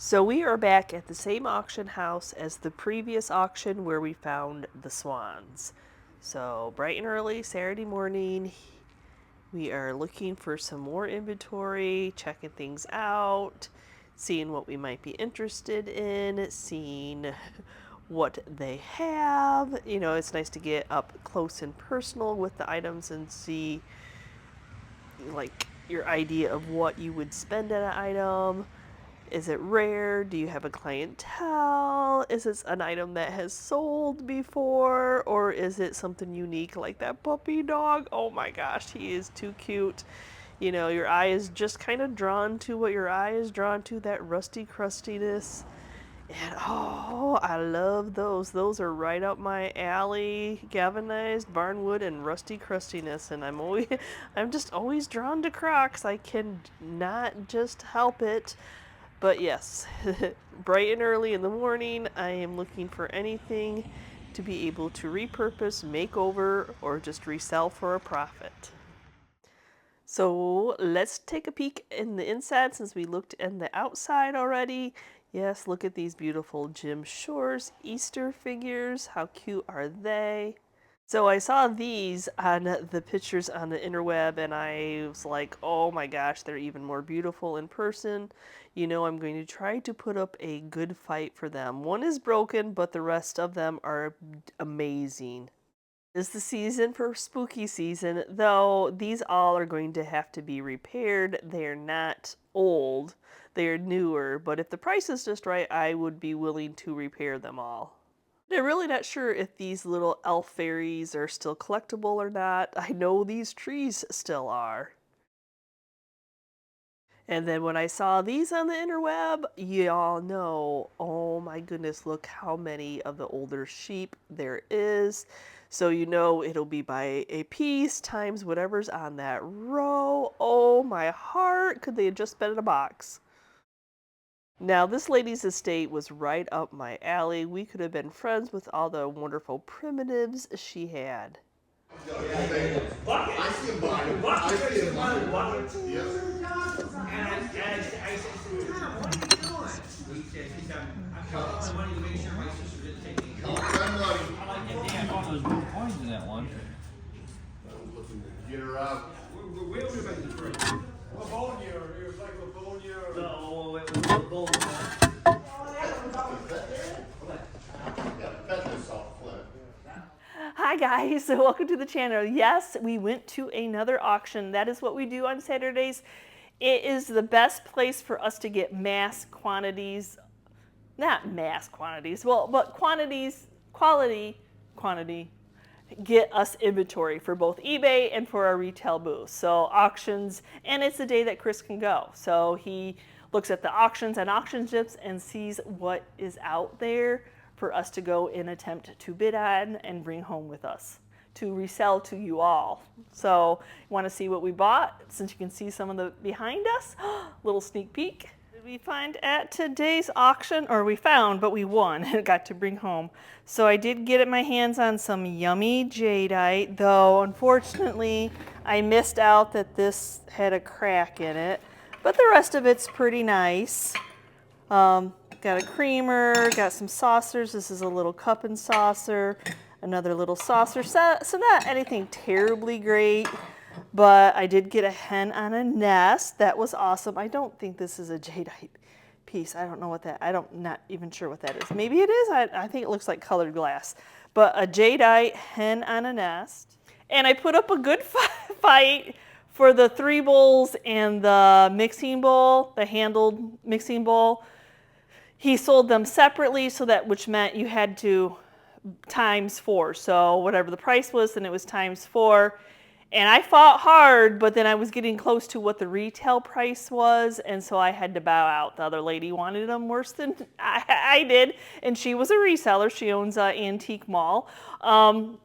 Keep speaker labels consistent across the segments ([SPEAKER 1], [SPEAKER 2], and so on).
[SPEAKER 1] So we are back at the same auction house as the previous auction where we found the swans. So bright and early Saturday morning, we are looking for some more inventory, checking things out, seeing what we might be interested in, seeing what they have. You know, it's nice to get up close and personal with the items and see like your idea of what you would spend on an item. Is it rare? Do you have a clientele? Is it an item that has sold before? Or is it something unique like that puppy dog? Oh my gosh, he is too cute. You know, your eye is just kind of drawn to what your eye is drawn to, that rusty crustiness. And oh, I love those. Those are right up my alley. Galvanized, barnwood, and rusty crustiness. And I'm just always drawn to Crocs. I can not just help it. But yes, bright and early in the morning, I am looking for anything to be able to repurpose, make over, or just resell for a profit. So let's take a peek in the inside since we looked in the outside already. Yes, look at these beautiful Jim Shores Easter figures. How cute are they? So I saw these on the pictures on the interweb and I was like, oh my gosh, they're even more beautiful in person. You know, I'm going to try to put up a good fight for them. One is broken, but the rest of them are amazing. It's the season for spooky season, though these all are going to have to be repaired. They are not old, they are newer, but if the price is just right, I would be willing to repair them all. They're really not sure if these little elf fairies are still collectible or not. I know these trees still are. And then when I saw these on the interweb, y'all know, oh my goodness, look how many of the older sheep there is. So you know it'll be by a piece times whatever's on that row. Oh my heart, could they have just been in a box? Now, this lady's estate was right up my alley. We could have been friends with all the wonderful primitives she had.
[SPEAKER 2] I see a body. I see a body. Yes. And I said to her, Tom, what are you doing? He said, I'm counting my money to make sure my sister didn't take me. Count my money. I'm like,
[SPEAKER 3] I thought there was more coins in that one.
[SPEAKER 2] I was looking to get her out.
[SPEAKER 4] Where would have been the first? Livonia, it was like Livonia.
[SPEAKER 3] No, it was a bowl.
[SPEAKER 2] Pet yourself, Flint.
[SPEAKER 1] Hi guys, so welcome to the channel. Yes, we went to another auction. That is what we do on Saturdays. It is the best place for us to get mass quantities, not mass quantities, well, but quantities, quality, quantity, get us inventory for both eBay and for our retail booth. So auctions, and it's the day that Chris can go. So he looks at the auctions and auction tips and sees what is out there for us to go and attempt to bid on and bring home with us to resell to you all. So you want to see what we bought, since you can see some of the behind us, little sneak peek. Did we find at today's auction, or we found, but we won and got to bring home. So I did get my hands on some yummy jadeite, though unfortunately I missed out that this had a crack in it, but the rest of it's pretty nice. Got a creamer, got some saucers. This is a little cup and saucer, another little saucer. So not anything terribly great, but I did get a hen on a nest. That was awesome. I don't think this is a jadeite piece. I don't know what that, not even sure what that is. Maybe it is. I think it looks like colored glass. But a jadeite hen on a nest. And I put up a good fight for the 3 bowls and the mixing bowl, the handled mixing bowl. He sold them separately, so that which meant you had to times 4. So whatever the price was, then it was times 4. And I fought hard, but then I was getting close to what the retail price was, and so I had to bow out. The other lady wanted them worse than I did, and she was a reseller. She owns an antique mall.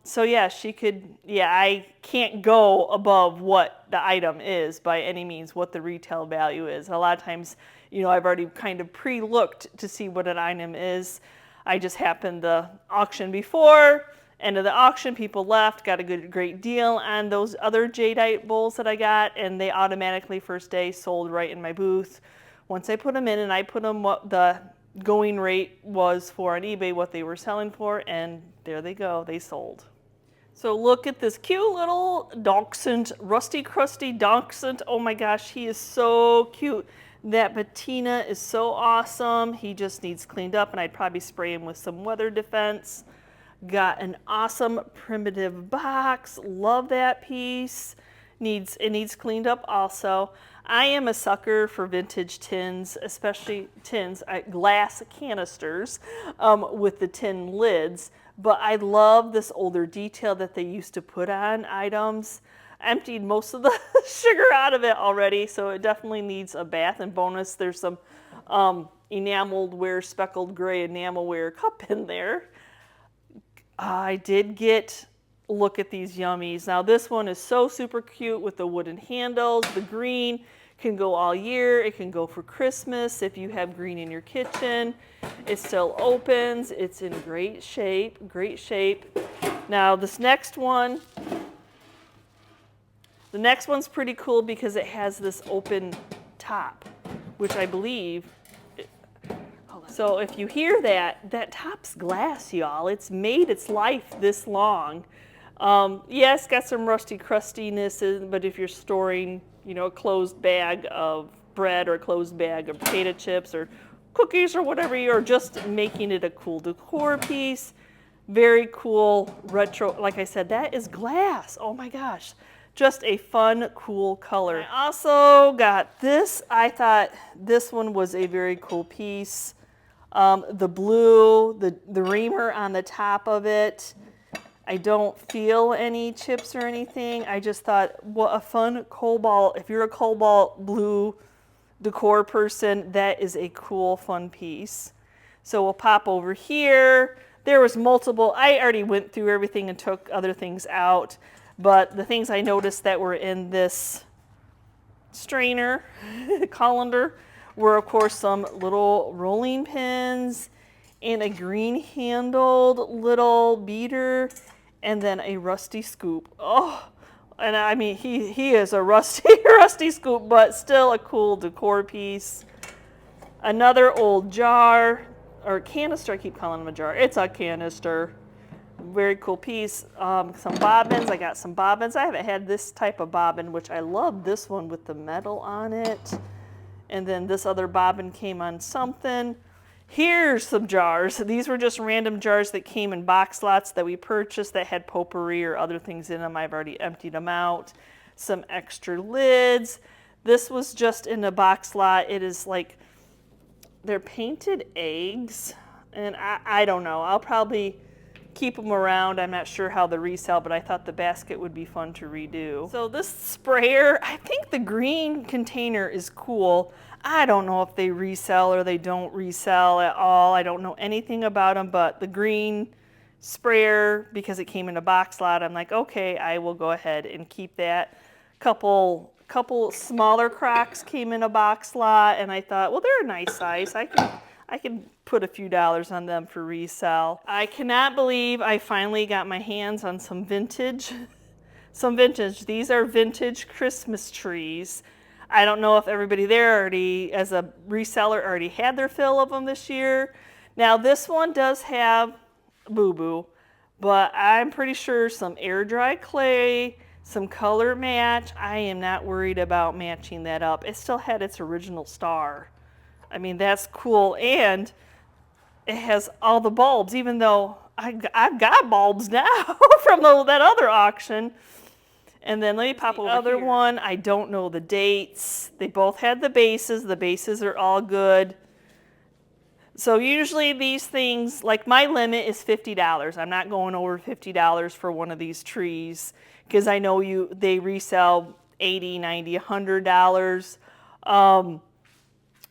[SPEAKER 1] So yeah, I can't go above what the item is by any means, what the retail value is. A lot of times, you know, I've already kind of pre-looked to see what an item is. I just happened the auction before. End of the auction, people left, got a great deal on those other jadeite bowls that I got, and they automatically first day sold right in my booth Once I put them in, and I put them what the going rate was for on eBay, what they were selling for, and there they go, they sold. So look at this cute little dachshund, rusty crusty dachshund. Oh my gosh, he is so cute. That patina is so awesome. He just needs cleaned up, and I'd probably spray him with some weather defense. Got an awesome primitive box. Love that piece. It needs cleaned up also. I am a sucker for vintage tins, especially glass canisters with the tin lids. But I love this older detail that they used to put on items. I emptied most of the sugar out of it already, so it definitely needs a bath. And bonus, there's some enameled ware, speckled gray enamelware cup in there. I did look at these yummies. Now this one is so super cute with the wooden handles. The green can go all year. It can go for Christmas if you have green in your kitchen. It still opens. It's in great shape, great shape. Now this next one, the next one's pretty cool because it has this open top, which I believe, so if you hear that, that top's glass, y'all. It's made its life this long. Yeah, it's got some rusty crustiness, but if you're storing, you know, a closed bag of bread or a closed bag of potato chips or cookies or whatever, you're just making it a cool decor piece. Very cool retro. Like I said, that is glass. Oh my gosh. Just a fun, cool color. I also got this. I thought this one was a very cool piece. The blue, the reamer on the top of it. I don't feel any chips or anything. I just thought, what a fun cobalt. If you're a cobalt blue decor person, that is a cool, fun piece. So we'll pop over here. There was multiple. I already went through everything and took other things out. But the things I noticed that were in this strainer colander were, of course, some little rolling pins and a green handled little beater and then a rusty scoop. Oh, and I mean, he is a rusty scoop, but still a cool decor piece. Another old jar, or canister, I keep calling them a jar. It's a canister. Very cool piece. Some bobbins. I got some bobbins. I haven't had this type of bobbin, which I love this one with the metal on it. And then this other bobbin came on something. Here's some jars. These were just random jars that came in box lots that we purchased that had potpourri or other things in them. I've already emptied them out. Some extra lids. This was just in a box lot. It is like, they're painted eggs. And I don't know. I'll probably keep them around. I'm not sure how they resell, but I thought the basket would be fun to redo. So this sprayer, I think the green container is cool. I don't know if they resell or they don't resell at all. I don't know anything about them, but the green sprayer, because it came in a box lot, I'm like, okay, I will go ahead and keep that. Couple smaller Crocs came in a box lot, and I thought, well, they're a nice size. I can put a few dollars on them for resale. I cannot believe I finally got my hands on some vintage. These are vintage Christmas trees. I don't know if everybody there already, as a reseller, already had their fill of them this year. Now this one does have boo-boo, but I'm pretty sure some air dry clay, some color match. I am not worried about matching that up. It still had its original star. I mean, that's cool, and it has all the bulbs, even though I've got bulbs now from that other auction. And then let me pop over the other one. I don't know the dates. They both had the bases. The bases are all good. So usually these things, like my limit is $50. I'm not going over $50 for one of these trees because I know they resell $80, $90, $100.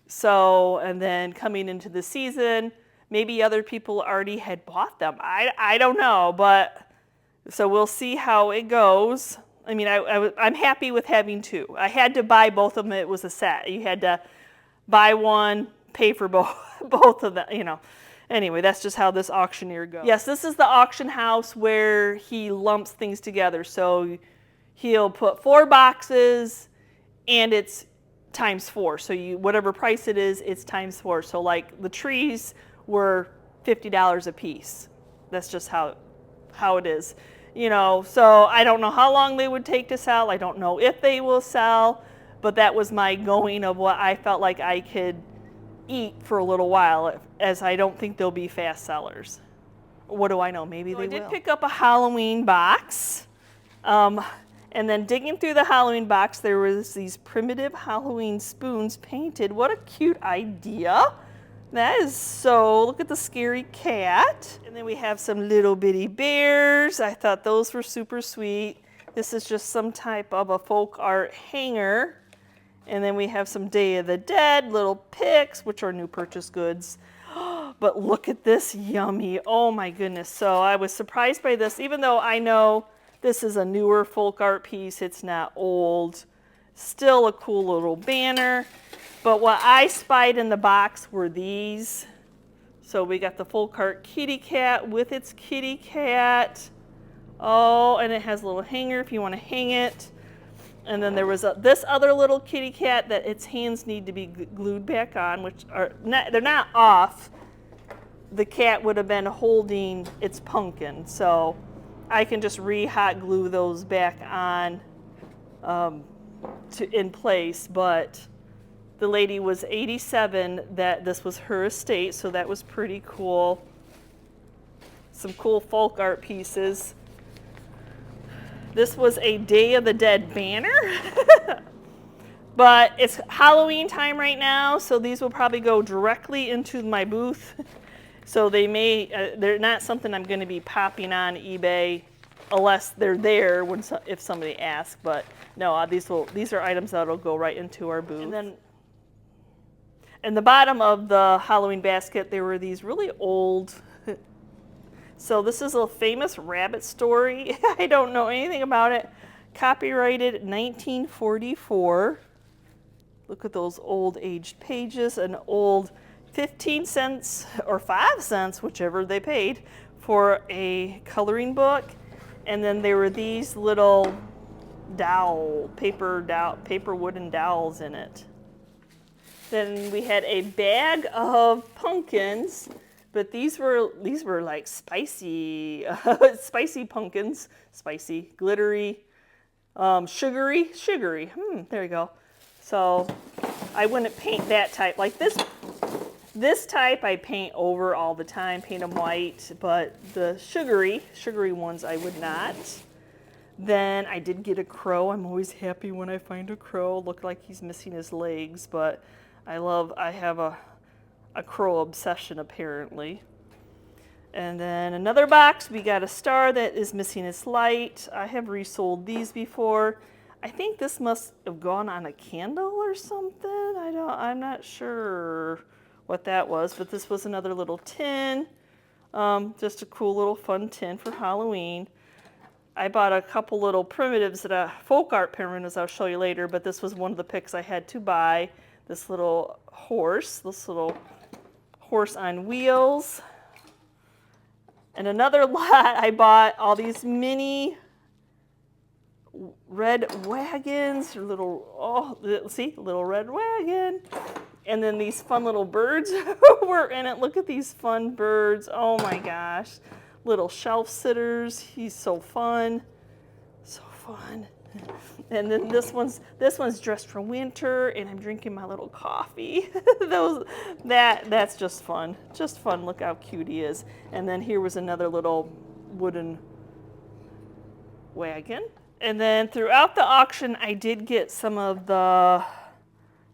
[SPEAKER 1] So, and then coming into the season, maybe other people already had bought them. I don't know, but so we'll see how it goes. I mean, I'm happy with having two. I had to buy both of them. It was a set. You had to buy one, pay for both of them, you know. Anyway, that's just how this auctioneer goes. Yes, this is the auction house where he lumps things together. So he'll put 4 boxes, and it's times 4. So you, whatever price it is, it's times 4. So like the trees were $50 a piece. That's just how it is. You know, so I don't know how long they would take to sell. I don't know if they will sell, but that was my going of what I felt like I could eat for a little while, as I don't think they'll be fast sellers. What do I know? Maybe they will. I did pick up a Halloween box. And then digging through the Halloween box, there was these primitive Halloween spoons painted. What a cute idea. That is so, look at the scary cat. And then we have some little bitty bears. I thought those were super sweet. This is just some type of a folk art hanger. And then we have some Day of the Dead, little picks, which are new purchase goods. But look at this, yummy. Oh my goodness. So I was surprised by this, even though I know this is a newer folk art piece. It's not old. Still a cool little banner. But what I spied in the box were these. So we got the folk art kitty cat with its kitty cat. Oh, and it has a little hanger if you want to hang it. And then there was this other little kitty cat that its hands need to be glued back on, which are not, they're not off. The cat would have been holding its pumpkin. So I can just re-hot glue those back on in place, but the lady was 87, that this was her estate, so that was pretty cool. Some cool folk art pieces. This was a Day of the Dead banner, but it's Halloween time right now, so these will probably go directly into my booth. So they may, they're not something I'm going to be popping on eBay unless they're there when if somebody asks. But no, these are items that'll go right into our booth. And then in the bottom of the Halloween basket, there were these really old. So this is a famous rabbit story. I don't know anything about it. Copyrighted 1944. Look at those old aged pages, an old 15 cents or 5 cents, whichever they paid, for a coloring book. And then there were these little paper wooden dowels in it. Then we had a bag of pumpkins, but these were like spicy, spicy pumpkins, spicy, glittery, sugary. There you go. So I wouldn't paint that type. Like this type I paint over all the time, paint them white, but the sugary ones I would not. Then I did get a crow. I'm always happy when I find a crow. Looked like he's missing his legs, but I have a crow obsession apparently. And then another box, we got a star that is missing its light. I have resold these before. I think this must have gone on a candle or something. I'm not sure what that was, but this was another little tin. Just a cool little fun tin for Halloween. I bought a couple little primitives folk art primitives I'll show you later, but this was one of the picks I had to buy. This little horse on wheels. And another lot, I bought all these mini red wagons, little red wagon. And then these fun little birds were in it. Look at these fun birds. Oh my gosh. Little shelf sitters. He's so fun. So fun. And then this one's dressed for winter, and I'm drinking my little coffee. That's just fun. Just fun. Look how cute he is. And then here was another little wooden wagon. And then throughout the auction, I did get some of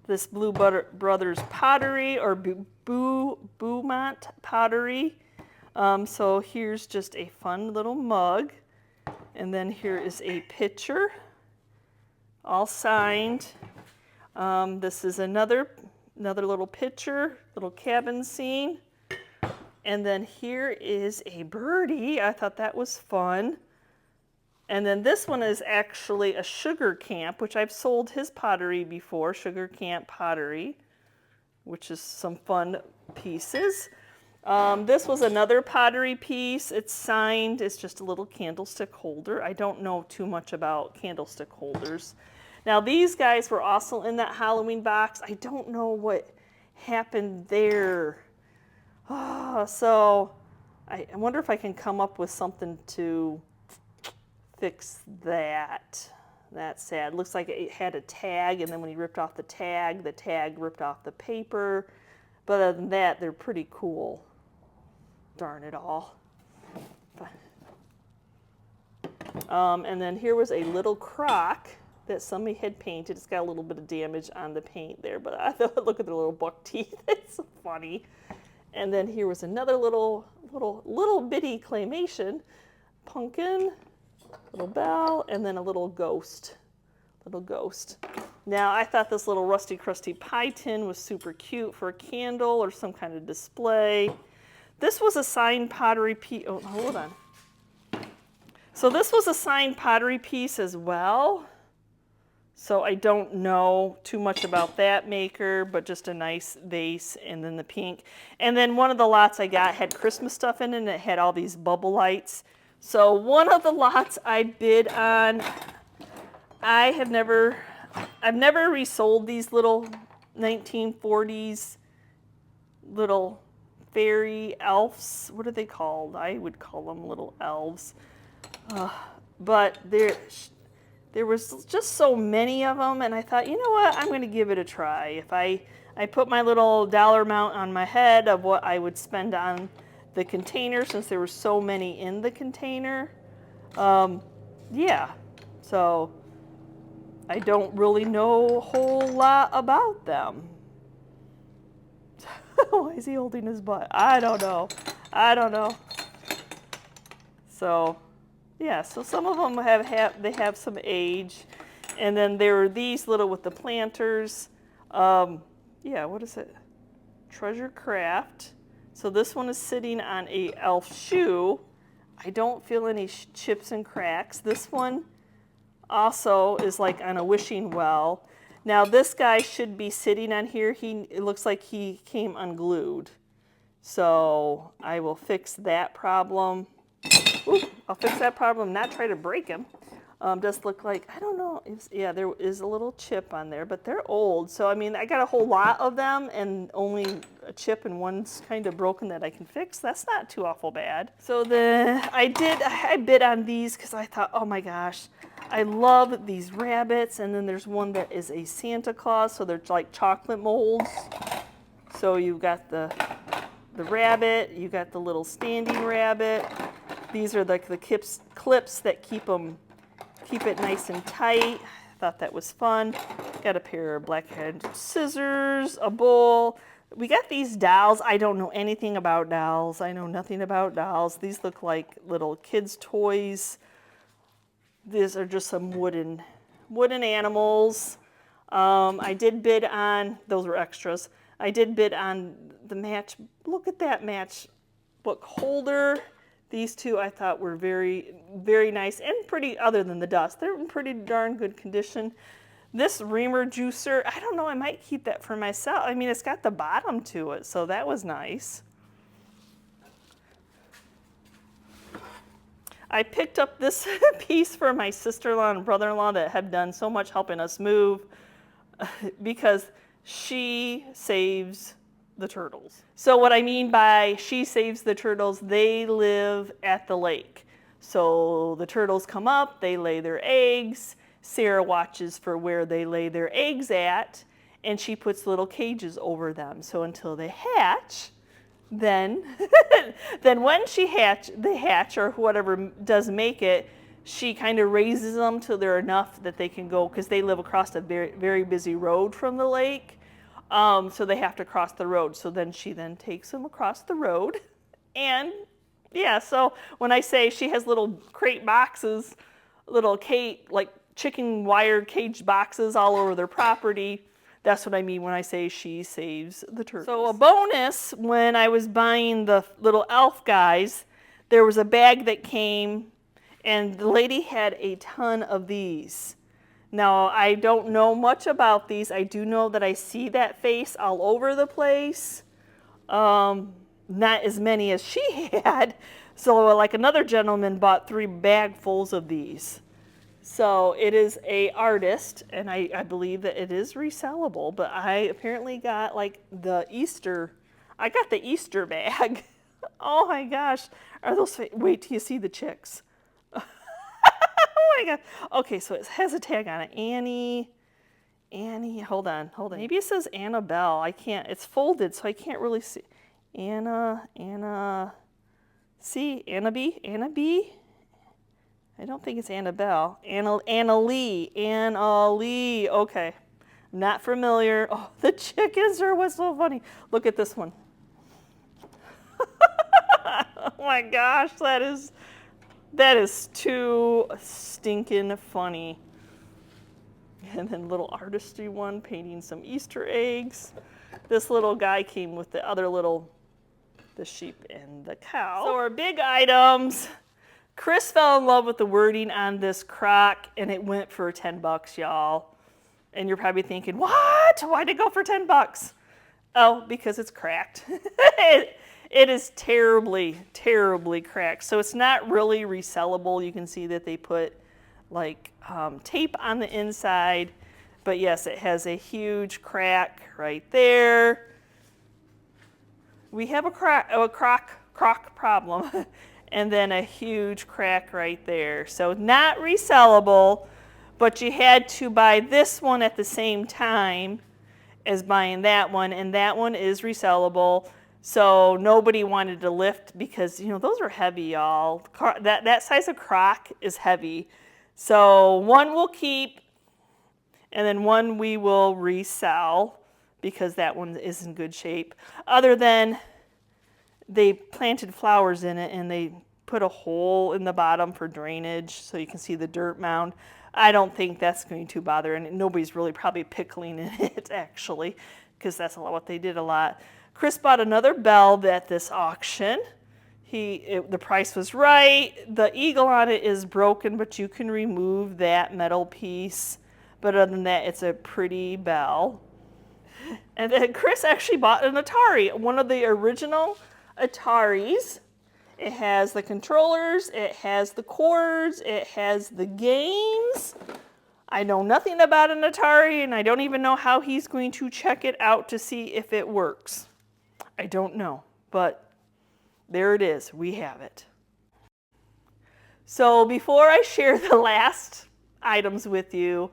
[SPEAKER 1] this Blue Brothers pottery, or Beaumont pottery. So here's just a fun little mug. And then here is a picture, all signed. This is another little picture, little cabin scene. And then here is a birdie. I thought that was fun. And then this one is actually a Sugar Camp, which I've sold his pottery before, Sugar Camp pottery, which is some fun pieces. This was another pottery piece. It's signed. It's just a little candlestick holder. I don't know too much about candlestick holders. Now these guys were also in that Halloween box. I don't know what happened there. So I wonder if I can come up with something to fix that. That's sad. Looks like it had a tag, and then when he ripped off the tag ripped off the paper. But other than that, they're pretty cool. Darn it all. And then here was a little croc that somebody had painted. It's got a little bit of damage on the paint there, but I thought, look at the little buck teeth. It's so funny. And then here was another little bitty claymation. Pumpkin, little bell, and then a little ghost. Now, I thought this little rusty crusty pie tin was super cute for a candle or some kind of display. This was a signed pottery piece. Oh, hold on. So this was a signed pottery piece as well. So I don't know too much about that maker, but just a nice vase, and then the pink. And then one of the lots I got had Christmas stuff in it, and it had all these bubble lights. So one of the lots I bid on, I've never resold these little 1940s little fairy elves. What are they called? I would call them little elves. But there was just so many of them, and I thought, you know what, I'm going to give it a try. If I put my little dollar amount on my head of what I would spend on the container, since there were so many in the container, yeah. So I don't really know a whole lot about them. Why is he holding his butt? I don't know. So yeah, so some of them have some age, and then there are these little with the planters. Yeah, what is it? Treasure Craft. So this one is sitting on a elf shoe. I don't feel any chips and cracks. This one also is like on a wishing well. Now this guy should be sitting on here. It looks like he came unglued. So I will fix that problem. Ooh, I'll fix that problem, not try to break him. Does look like, I don't know, yeah, there is a little chip on there, but they're old. So, I mean, I got a whole lot of them and only a chip and one's kind of broken that I can fix. That's not too awful bad. So I bid on these because I thought, oh my gosh, I love these rabbits. And then there's one that is a Santa Claus, so they're like chocolate molds. So you've got the rabbit, you got the little standing rabbit. These are like the clips that keep it nice and tight. I thought that was fun. Got a pair of black-headed scissors, a bowl. We got these dolls. I don't know anything about dolls. I know nothing about dolls. These look like little kids' toys. These are just some wooden animals. I did bid on, those were extras. I did bid on the match. Look at that matchbook holder. These two I thought were very, very nice and pretty, other than the dust. They're in pretty darn good condition. This reamer juicer, I don't know, I might keep that for myself. I mean, it's got the bottom to it, so that was nice. I picked up this piece for my sister-in-law and brother-in-law that have done so much helping us move because she saves the turtles. So what I mean by she saves the turtles, they live at the lake. So the turtles come up, they lay their eggs. Sarah watches for where they lay their eggs at, and she puts little cages over them. So until they hatch, then when they hatch or whatever does make it, she kind of raises them till they're enough that they can go, because they live across a very, very busy road from the lake. So they have to cross the road. So then she takes them across the road. And yeah, so when I say she has little crate boxes, little like chicken wire cage boxes all over their property, that's what I mean when I say she saves the turtles. So a bonus, when I was buying the little elf guys, there was a bag that came, and the lady had a ton of these. Now, I don't know much about these. I do know that I see that face all over the place. Not as many as she had. So like another gentleman bought 3 bagfuls of these. So it is a artist, and I believe that it is resellable, but I apparently got like I got the Easter bag. Oh my gosh. Are those, wait till you see the chicks. Oh my God. Okay, so it has a tag on it. Annie, hold on. Maybe it says Annabelle. I can't, it's folded, so I can't really see. Anna B? I don't think it's Annabelle. Anna Lee. Okay. Not familiar. Oh, the chickens are what's so funny. Look at this one. Oh my gosh, that is too stinking funny. And then little artistry one, painting some Easter eggs. This little guy came with the other the sheep and the cow. So our big items. Chris fell in love with the wording on this crock, and it went for $10, y'all. And you're probably thinking, what? Why'd it go for $10? Oh, because it's cracked. It is terribly, terribly cracked. So it's not really resellable. You can see that they put like tape on the inside. But yes, it has a huge crack right there. We have a crock problem. And then a huge crack right there. So not resellable, but you had to buy this one at the same time as buying that one, and that one is resellable. So nobody wanted to lift because, you know, those are heavy, y'all. That size of crock is heavy. So one we'll keep, and then one we will resell because that one is in good shape. Other than they planted flowers in it and they put a hole in the bottom for drainage so you can see the dirt mound. I don't think that's going to bother, and nobody's really probably pickling in it actually, because that's a lot what they did a lot. Chris bought another bell at this auction. The price was right. The eagle on it is broken, but you can remove that metal piece. But other than that, it's a pretty bell. And then Chris actually bought an Atari, one of the original Ataris. It has the controllers, it has the cords, it has the games. I know nothing about an Atari, and I don't even know how he's going to check it out to see if it works. I don't know, but there it is. We have it. So before I share the last items with you,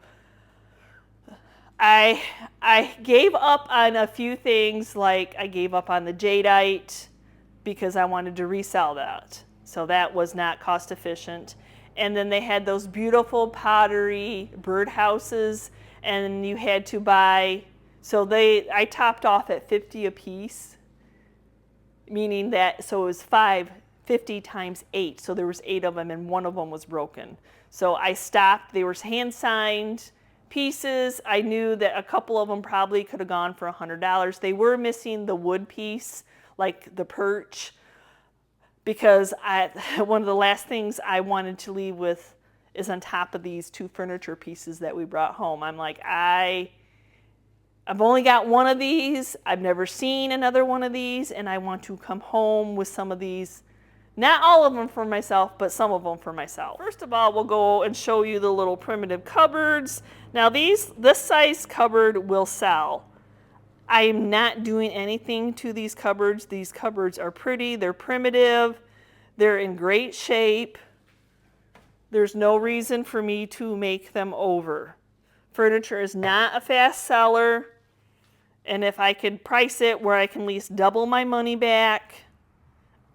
[SPEAKER 1] I gave up on a few things, like I gave up on the jadeite because I wanted to resell that. So that was not cost efficient. And then they had those beautiful pottery birdhouses, and you had to buy, I topped off at 50 a piece, meaning that, so it was 50 times 8. So there was 8 of them, and one of them was broken. So I stopped. They were hand-signed pieces. I knew that a couple of them probably could have gone for $100. They were missing the wood piece, like the perch, because one of the last things I wanted to leave with is on top of these 2 furniture pieces that we brought home. I'm like, I've only got one of these. I've never seen another one of these, and I want to come home with some of these. Not all of them for myself, but some of them for myself. First of all, we'll go and show you the little primitive cupboards. Now this size cupboard will sell. I am not doing anything to these cupboards. These cupboards are pretty, they're primitive, they're in great shape. There's no reason for me to make them over. Furniture is not a fast seller, and if I could price it where I can at least double my money back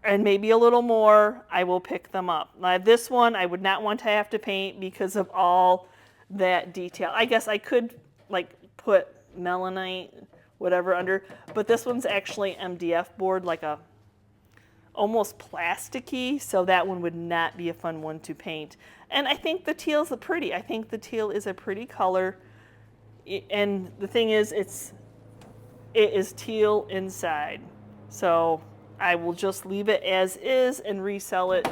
[SPEAKER 1] and maybe a little more, I will pick them up. Now this one I would not want to have to paint because of all that detail. I guess I could like put melanite, whatever under, but this one's actually MDF board, like a almost plasticky, so that one would not be a fun one to paint. And I think the teal's pretty. I think the teal is a pretty color, and the thing is, it is teal inside. So I will just leave it as is and resell it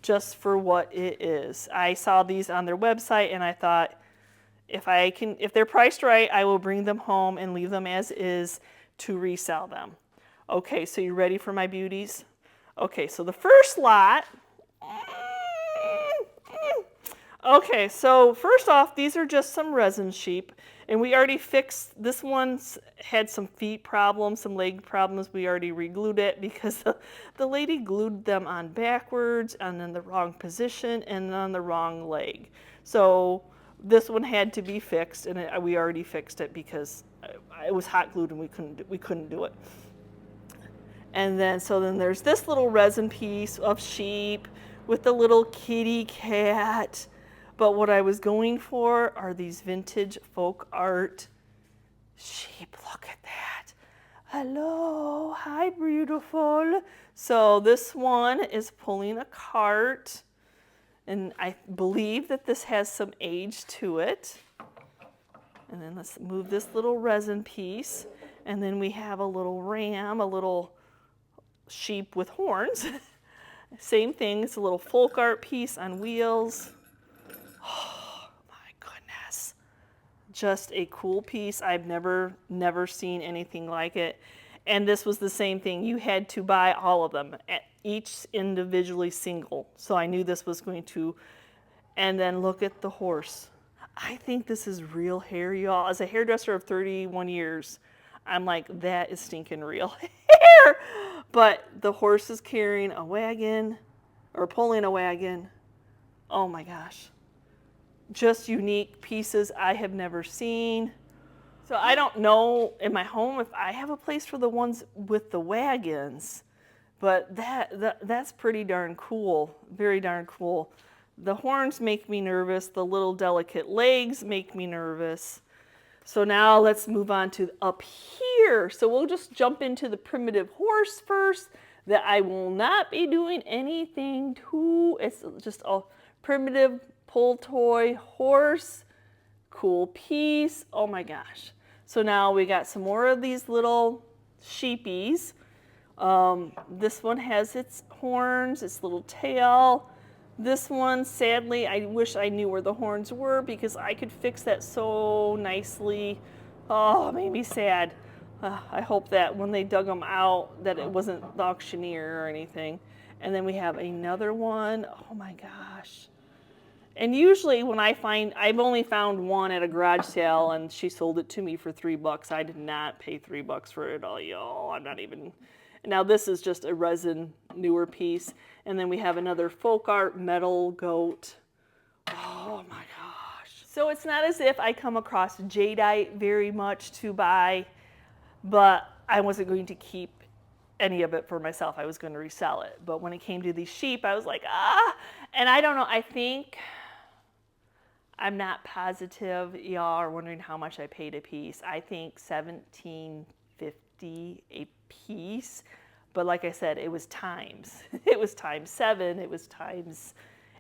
[SPEAKER 1] just for what it is. I saw these on their website, and I thought, if they're priced right, I will bring them home and leave them as is to resell them. Okay, so you ready for my beauties? Okay, so the first lot, Okay, so first off, these are just some resin sheep, and we already fixed, this one's had some feet problems, some leg problems. We already re-glued it because the lady glued them on backwards and in the wrong position and on the wrong leg. So this one had to be fixed, and we already fixed it because it was hot glued and we couldn't do it. And then, so then there's this little resin piece of sheep with the little kitty cat. But what I was going for are these vintage folk art sheep. Look at that. Hello, hi, beautiful. So this one is pulling a cart, and I believe that this has some age to it. And then let's move this little resin piece. And then we have a little ram, a little sheep with horns. Same thing, it's a little folk art piece on wheels. Oh my goodness. Just a cool piece. I've never seen anything like it. And this was the same thing. You had to buy all of them, each individually single. So I knew this was going to, and then look at the horse. I think this is real hair, y'all. As a hairdresser of 31 years, I'm like, that is stinking real hair. But the horse is carrying a wagon, or pulling a wagon. Oh my gosh. Just unique pieces I have never seen. So I don't know in my home if I have a place for the ones with the wagons, but that's pretty darn cool, very darn cool. The horns make me nervous. The little delicate legs make me nervous. So now let's move on to up here. So we'll just jump into the primitive horse first, that I will not be doing anything to. It's just a primitive pull toy horse. Cool piece. Oh my gosh. So now we got some more of these little sheepies. This one has its horns, its little tail. This one, sadly, I wish I knew where the horns were because I could fix that so nicely. Oh, it made me sad. I hope that when they dug them out that it wasn't the auctioneer or anything. And then we have another one. Oh my gosh. And usually when I've only found one at a garage sale and she sold it to me for $3. I did not pay $3 for it all, y'all. I'm not even. Now this is just a resin newer piece. And then we have another folk art metal goat. Oh my gosh. So it's not as if I come across jadeite very much to buy, but I wasn't going to keep any of it for myself. I was going to resell it. But when it came to these sheep, I was like, and I don't know, I think, I'm not positive, y'all are wondering how much I paid a piece. I think $17.50 a piece. But like I said, it was times. It was times 7, it was times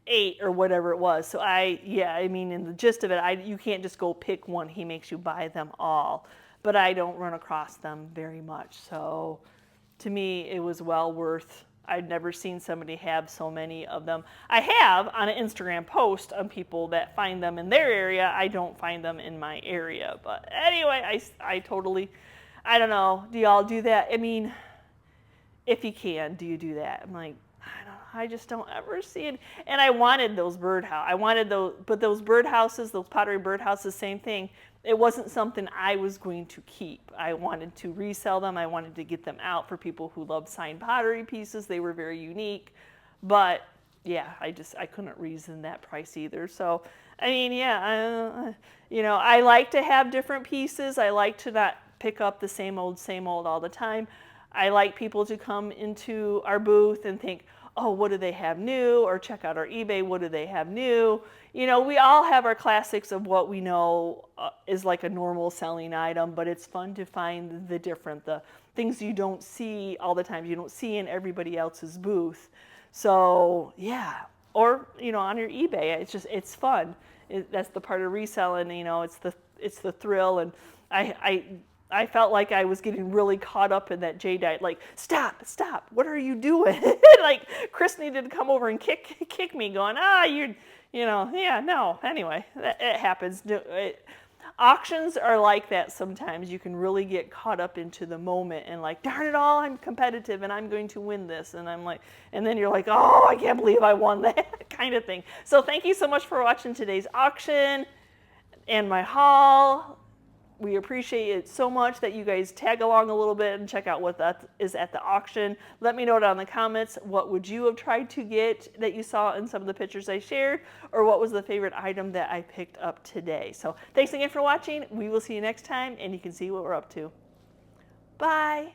[SPEAKER 1] 8 or whatever it was. So I mean, in the gist of it, you can't just go pick one. He makes you buy them all. But I don't run across them very much. So to me, it was well worth. I'd never seen somebody have so many of them. I have on an Instagram post on people that find them in their area. I don't find them in my area. But anyway, I totally, I don't know. Do y'all do that? I mean, if you can, do you do that? I'm like, I just don't ever see it. And I wanted those birdhouse. I wanted those, but those birdhouses, those pottery birdhouses, same thing. It wasn't something I was going to keep. I wanted to resell them. I wanted to get them out for people who love signed pottery pieces. They were very unique. But yeah, I couldn't reason that price either. So, I mean, yeah, I like to have different pieces. I like to not pick up the same old all the time. I like people to come into our booth and think, oh, what do they have new? Or check out our eBay, what do they have new? We all have our classics of what we know is like a normal selling item, but it's fun to find the different, the things you don't see all the time, you don't see in everybody else's booth. So yeah, or on your eBay, it's fun. That's the part of reselling. It's the thrill, and I felt like I was getting really caught up in that jadeite. Like, stop! What are you doing? Like, Chris needed to come over and kick me, going, yeah, no. Anyway, it happens. Auctions are like that sometimes. You can really get caught up into the moment and like, darn it all, I'm competitive and I'm going to win this. And I'm like, and then you're like, oh, I can't believe I won that kind of thing. So thank you so much for watching today's auction and my haul. We appreciate it so much that you guys tag along a little bit and check out what that is at the auction. Let me know down in the comments, what would you have tried to get that you saw in some of the pictures I shared, or what was the favorite item that I picked up today. So thanks again for watching. We will see you next time, and you can see what we're up to. Bye.